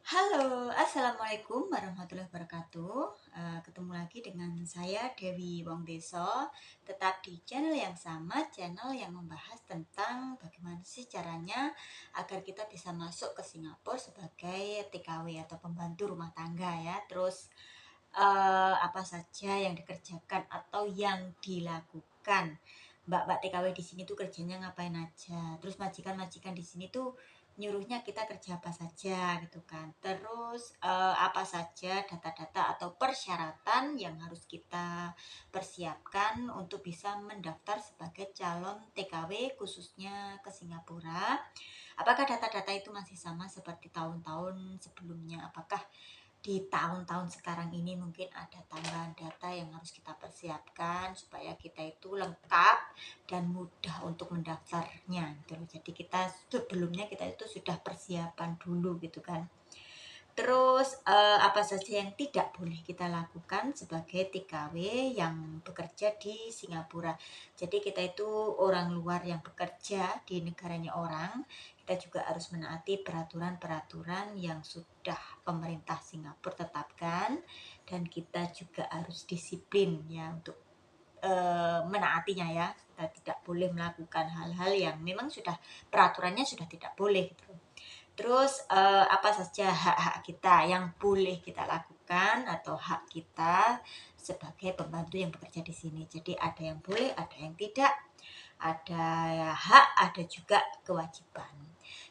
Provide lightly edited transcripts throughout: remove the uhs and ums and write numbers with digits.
Halo, Assalamualaikum warahmatullahi wabarakatuh. Ketemu lagi dengan saya Dewi Wongdeso. Tetap di channel yang sama, channel yang membahas tentang bagaimana sih caranya agar kita bisa masuk ke Singapura sebagai TKW atau pembantu rumah tangga ya. Terus apa saja yang dikerjakan atau yang dilakukan. Mbak-mbak TKW di sini tuh kerjanya ngapain aja. Terus majikan-majikan di sini tuh nyuruhnya kita kerja apa saja gitu kan. Terus apa saja data-data atau persyaratan yang harus kita persiapkan untuk bisa mendaftar sebagai calon TKW khususnya ke Singapura. Apakah data-data itu masih sama seperti tahun-tahun sebelumnya? Apakah di tahun-tahun sekarang ini mungkin ada tambahan data yang harus kita persiapkan supaya kita itu lengkap dan mudah untuk mendaftarnya gitu loh. Jadi kita sebelumnya kita itu sudah persiapan dulu gitu kan. Terus apa saja yang tidak boleh kita lakukan sebagai TKW yang bekerja di Singapura. Jadi kita itu orang luar yang bekerja di negaranya orang, kita juga harus menaati peraturan-peraturan yang sudah pemerintah Singapura tetapkan dan kita juga harus disiplin ya untuk menaatinya ya. Kita tidak boleh melakukan hal-hal yang memang sudah peraturannya sudah tidak boleh gitu. Terus apa saja hak-hak kita yang boleh kita lakukan atau hak kita sebagai pembantu yang bekerja di sini. Jadi ada yang boleh, ada yang tidak, ada hak, ada juga kewajiban.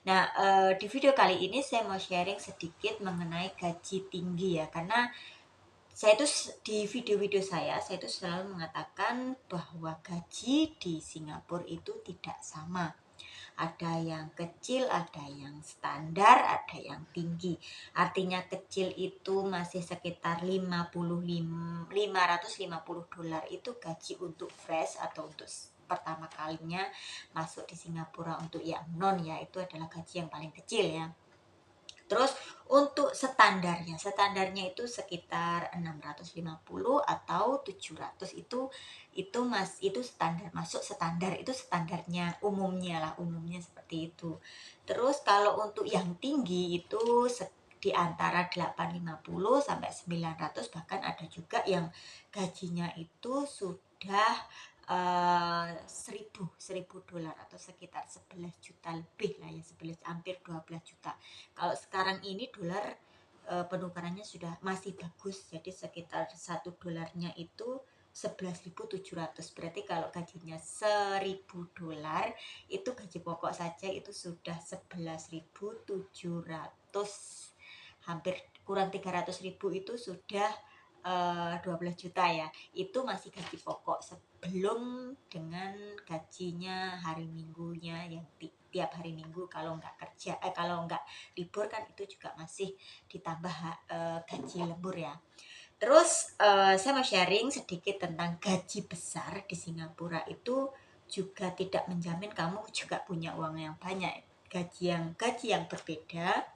Nah, di video kali ini saya mau sharing sedikit mengenai gaji tinggi ya, karena saya itu di video-video saya itu selalu mengatakan bahwa gaji di Singapura itu tidak sama. Ada yang kecil, ada yang standar, ada yang tinggi. Artinya kecil itu masih sekitar 550 dolar itu gaji untuk fresh atau untuk pertama kalinya masuk di Singapura untuk yang non ya, itu adalah gaji yang paling kecil ya. Terus untuk standarnya itu sekitar 650 atau 700 itu standar masuk standar itu standarnya umumnya seperti itu. Terus kalau untuk yang tinggi itu di antara 850 sampai 900, bahkan ada juga yang gajinya itu sudah 1000 dolar atau sekitar 11 juta lebih lah ya, 11 hampir 12 juta. Kalau sekarang ini dolar penukarannya sudah masih bagus, jadi sekitar 1 dolarnya itu 11.700. Berarti kalau gajinya 1.000 dolar itu gaji pokok saja itu sudah 11.700, hampir kurang 300.000 itu sudah 12 juta ya. Itu masih gaji pokok sebelum dengan gajinya hari minggunya yang tiap hari minggu kalau nggak kerja kalau nggak libur kan itu juga masih ditambah gaji lembur ya. Terus saya mau sharing sedikit tentang gaji besar di Singapura itu juga tidak menjamin kamu juga punya uang yang banyak. Gaji yang berbeda,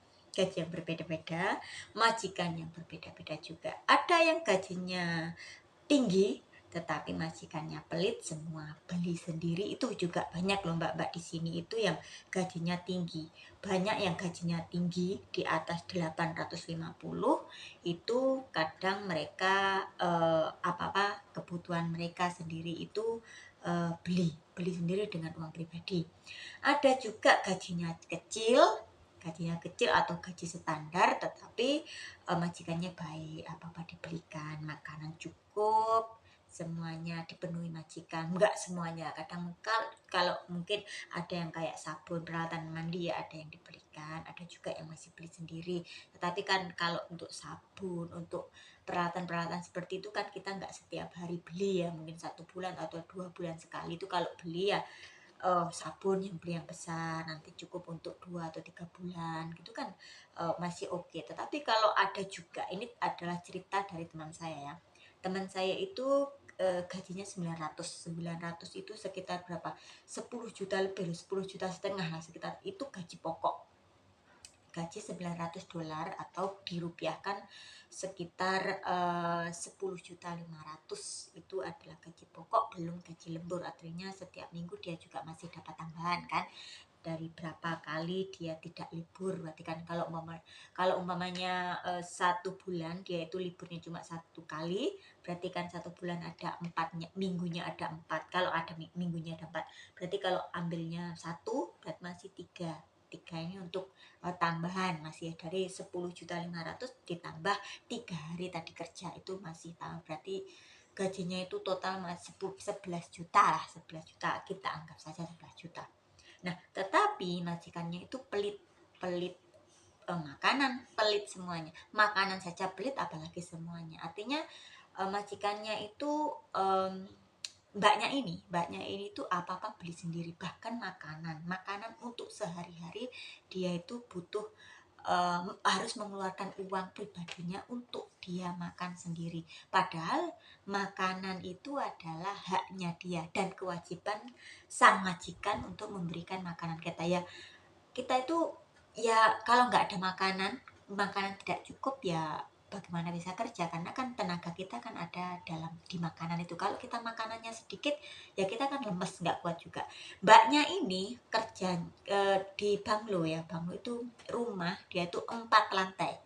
majikan yang berbeda-beda juga. Ada yang gajinya tinggi tetapi majikannya pelit, semua beli sendiri. Itu juga banyak loh mbak-mbak di sini itu yang gajinya tinggi. Banyak yang gajinya tinggi di atas 850, itu kadang mereka apa-apa kebutuhan mereka sendiri itu beli sendiri dengan uang pribadi. Ada juga gajinya kecil atau gaji standar tetapi majikannya baik, apa-apa dibelikan, makanan cukup, semuanya dipenuhi majikan. Enggak semuanya, kadang kalau mungkin ada yang kayak sabun, peralatan mandi ya ada yang dibelikan, ada juga yang masih beli sendiri. Tetapi kan kalau untuk sabun, untuk peralatan-peralatan seperti itu kan kita nggak setiap hari beli ya, mungkin 1 bulan atau 2 bulan sekali itu kalau beli ya. Sabun yang beli yang besar nanti cukup untuk 2 atau 3 bulan gitu kan, masih oke. Tetapi kalau ada juga, ini adalah cerita dari teman saya ya, teman saya itu gajinya 900 itu sekitar berapa, 10 juta lebih, 10 juta setengah lah sekitar, itu gaji pokok. Gaji 900 dolar atau dirupiahkan sekitar 10.500.000 itu adalah gaji pokok belum gaji lembur. Artinya setiap minggu dia juga masih dapat tambahan kan, dari berapa kali dia tidak libur. Berarti kan kalau umpamanya 1 bulan dia itu liburnya cuma 1 kali, berarti kan 1 bulan ada 4, minggunya ada 4. Kalau ada minggunya ada 4, berarti kalau ambilnya 1 berarti masih 3. 3 ini untuk tambahan, masih dari 10.500.000 ditambah 3 hari tadi kerja, itu masih tambah, berarti gajinya itu total masih 11 juta lah, 11 juta kita anggap saja 11 juta. Nah, tetapi majikannya itu pelit, pelit makanan, pelit semuanya. Makanan saja pelit, apalagi semuanya. Artinya majikannya itu mbaknya ini tuh apa-apa beli sendiri, bahkan makanan untuk sehari-hari dia itu butuh harus mengeluarkan uang pribadinya untuk dia makan sendiri. Padahal makanan itu adalah haknya dia dan kewajiban sang majikan untuk memberikan makanan kita. Ya, kita itu ya kalau nggak ada makanan tidak cukup, ya bagaimana bisa kerja, karena kan tenaga kita kan ada di makanan itu. Kalau kita makanannya sedikit, ya kita kan lemes, nggak kuat juga. Mbaknya ini kerja di banglo ya, banglo itu rumah, dia itu 4 lantai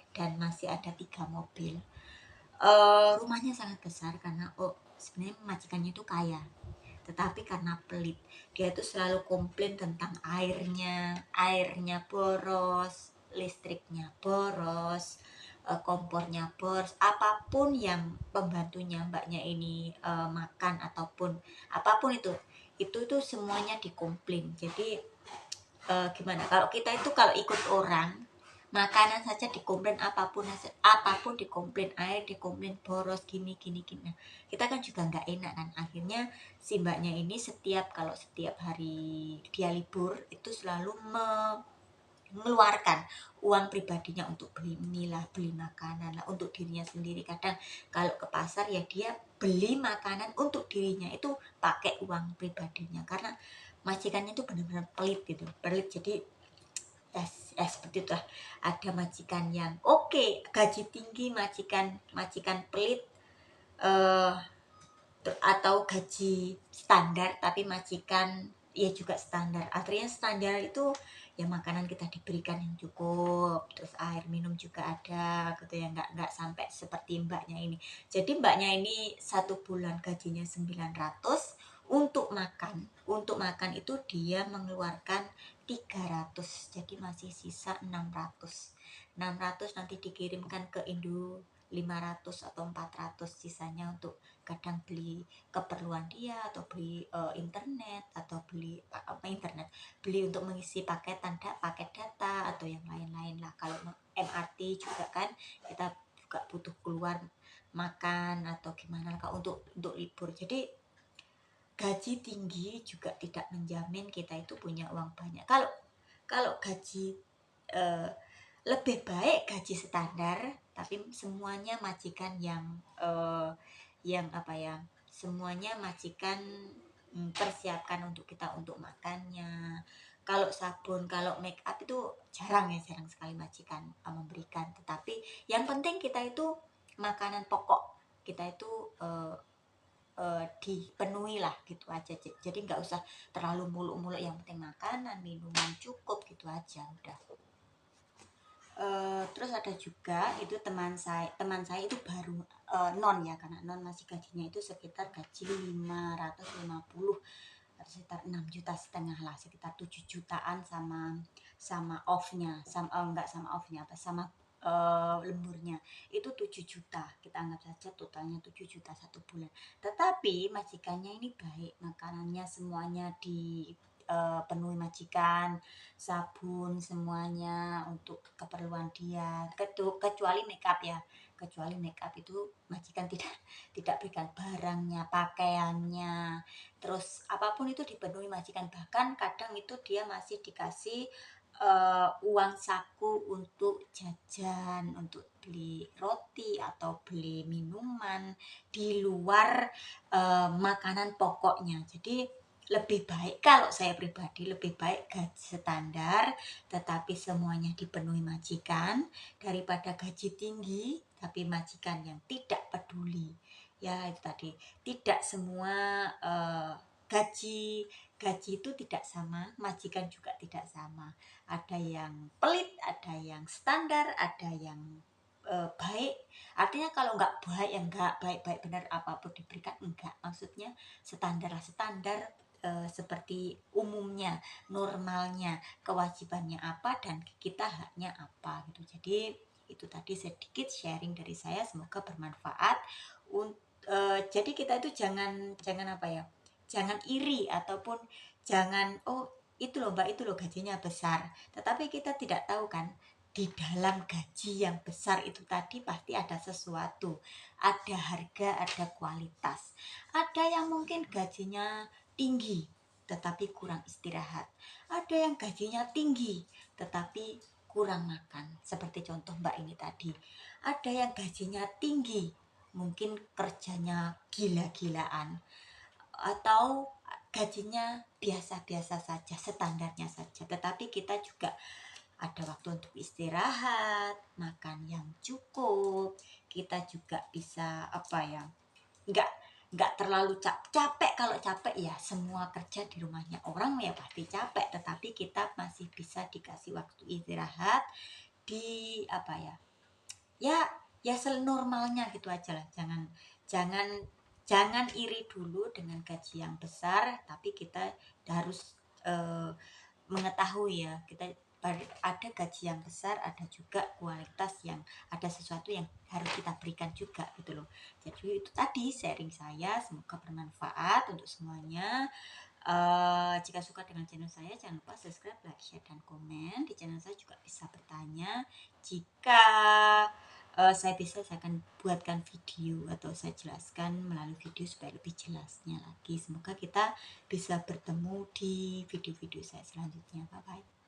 dan masih ada 3 mobil. Rumahnya sangat besar karena sebenarnya majikannya itu kaya, tetapi karena pelit dia itu selalu komplain tentang airnya boros, listriknya boros, kompornya boros, apapun yang pembantunya mbaknya ini makan ataupun apapun itu semuanya dikomplain. Jadi gimana kalau kita itu kalau ikut orang, makanan saja dikomplain, apapun dikomplain, air dikomplain boros, gini gini gini. Nah, kita kan juga nggak enak kan. Akhirnya si mbaknya ini setiap hari dia libur itu selalu mengeluarkan uang pribadinya untuk beli mie lah, beli makanan lah untuk dirinya sendiri. Kadang kalau ke pasar ya dia beli makanan untuk dirinya itu pakai uang pribadinya, karena majikannya itu benar-benar pelit gitu, pelit. Jadi seperti itu lah. Ada majikan yang oke, gaji tinggi, majikan pelit, eh, atau gaji standar tapi majikan ya juga standar. Artinya standar itu ya makanan kita diberikan yang cukup, terus air minum juga ada gitu ya, nggak sampai seperti mbaknya ini. Jadi mbaknya ini 1 bulan gajinya 900, untuk makan itu dia mengeluarkan 300, jadi masih sisa 600 nanti dikirimkan ke Indo 500 atau 400, sisanya untuk kadang beli keperluan dia, atau beli internet, atau beli beli untuk mengisi paket data atau yang lain-lain lah. Kalau MRT juga kan kita juga butuh keluar makan atau gimana lah untuk libur. Jadi gaji tinggi juga tidak menjamin kita itu punya uang banyak. Kalau gaji lebih baik gaji standar, tapi semuanya majikan yang apa ya, semuanya majikan persiapkan untuk kita untuk makannya. Kalau sabun, kalau make up itu jarang sekali majikan memberikan. Tetapi yang penting kita itu makanan pokok kita itu dipenuhi lah, gitu aja. Jadi nggak usah terlalu muluk-muluk, yang penting makanan minuman cukup, gitu aja udah. Terus ada juga itu teman saya itu baru non ya, karena non masih gajinya itu sekitar gaji 550, sekitar 6,5 juta lah, sekitar 7 jutaan sama off-nya, enggak sama off-nya apa, sama lemburnya itu 7 juta, kita anggap saja totalnya 7 juta 1 bulan. Tetapi majikannya ini baik, makanannya semuanya penuhi majikan, sabun semuanya untuk keperluan dia, kecuali make up ya, kecuali make up itu majikan tidak berikan barangnya, pakaiannya, terus apapun itu dipenuhi majikan. Bahkan kadang itu dia masih dikasih uang saku untuk jajan, untuk beli roti atau beli minuman di luar makanan pokoknya. Jadi lebih baik, kalau saya pribadi lebih baik gaji standar tetapi semuanya dipenuhi majikan, daripada gaji tinggi tapi majikan yang tidak peduli. Ya itu tadi, tidak semua gaji gaji itu tidak sama, majikan juga tidak sama. Ada yang pelit, ada yang standar, ada yang baik. Artinya kalau nggak baik, ya nggak baik-baik benar, apapun diberikan enggak. Maksudnya standar lah, standar seperti umumnya, normalnya, kewajibannya apa dan kita haknya apa gitu. Jadi itu tadi sedikit sharing dari saya, semoga bermanfaat. Jadi kita itu jangan jangan apa ya, jangan iri ataupun jangan, oh itu loh mbak, itu loh gajinya besar, tetapi kita tidak tahu kan di dalam gaji yang besar itu tadi pasti ada sesuatu, ada harga, ada kualitas. Ada yang mungkin gajinya tinggi tetapi kurang istirahat, ada yang gajinya tinggi tetapi kurang makan, seperti contoh mbak ini tadi. Ada yang gajinya tinggi mungkin kerjanya gila-gilaan, atau gajinya biasa-biasa saja, standarnya saja, tetapi kita juga ada waktu untuk istirahat, makan yang cukup, kita juga bisa apa ya, nggak nggak terlalu capek. Kalau capek ya semua kerja di rumahnya orang ya pasti capek, tetapi kita masih bisa dikasih waktu istirahat di apa ya, ya ya senormalnya gitu aja lah. Jangan jangan iri dulu dengan gaji yang besar, tapi kita harus eh, mengetahui ya, kita ada gaji yang besar, ada juga kualitas, yang ada sesuatu yang harus kita berikan juga gitu loh. Jadi itu tadi sharing saya, semoga bermanfaat untuk semuanya. Jika suka dengan channel saya, jangan lupa subscribe, like, share, dan komen. Di channel saya juga bisa bertanya. Jika saya bisa, saya akan buatkan video atau saya jelaskan melalui video supaya lebih jelasnya lagi. Semoga kita bisa bertemu di video-video saya selanjutnya. Bye bye.